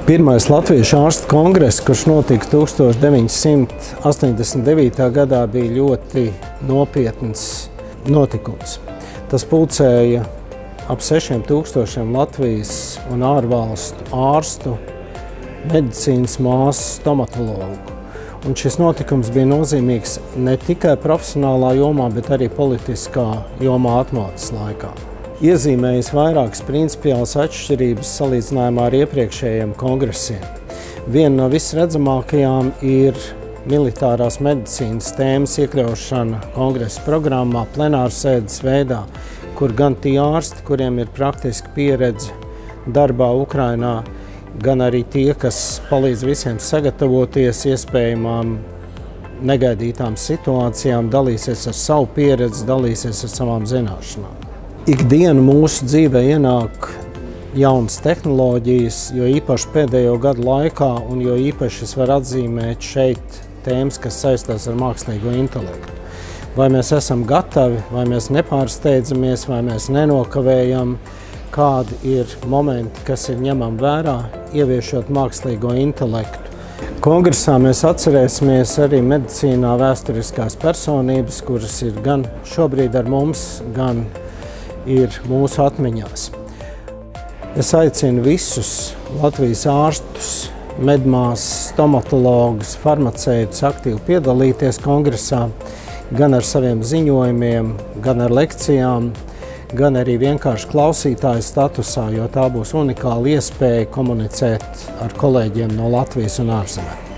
Pirmais Latviešu ārstu kongress, kurš notika 1989. gadā, bija ļoti nopietns notikums. Tas pulcēja ap 6000 Latvijas un ārvalstu ārstu, medicīnas māsu, stomatologu. Un šis notikums bija nozīmīgs ne tikai profesionālā jomā, bet arī politiskā jomā atmodas laikā. Iezīmējas vairākas principiālas atšķirības salīdzinājumā ar iepriekšējiem kongresiem. Viena no visredzamākajām ir militārās medicīnas tēmas iekļaušana kongresa programmā plenārsēdes veidā, kur gan tie ārsti, kuriem ir praktiska pieredze darbā Ukrainā, gan arī tie, kas palīdz visiem sagatavoties iespējamām negaidītām situācijām, dalīsies ar savu pieredzi, dalīsies ar savām zināšanām. Ikdienu mūsu dzīvē ienāk jaunas tehnoloģijas, jo īpaši pēdējo gadu laikā, un jo īpaši es varu atzīmēt šeit tēmas, kas saistās ar mākslīgo intelektu. Vai mēs esam gatavi, vai mēs nepārsteidzamies, vai mēs nenokavējam, kādi ir momenti, kas ir ņemami vērā, ieviešot mākslīgo intelektu. Kongresā mēs atcerēsimies arī medicīnā vēsturiskās personības, kuras ir gan šobrīd ar mums, gan ir mūsu atmiņās. Es aicinu visus Latvijas ārstus, medmās, stomatologus, farmaceitus aktīvi piedalīties kongresā, gan ar saviem ziņojumiem, gan ar lekcijām, gan arī vienkārši klausītāju statusā, jo tā būs unikāla iespēja komunicēt ar kolēģiem no Latvijas un ārzemēm.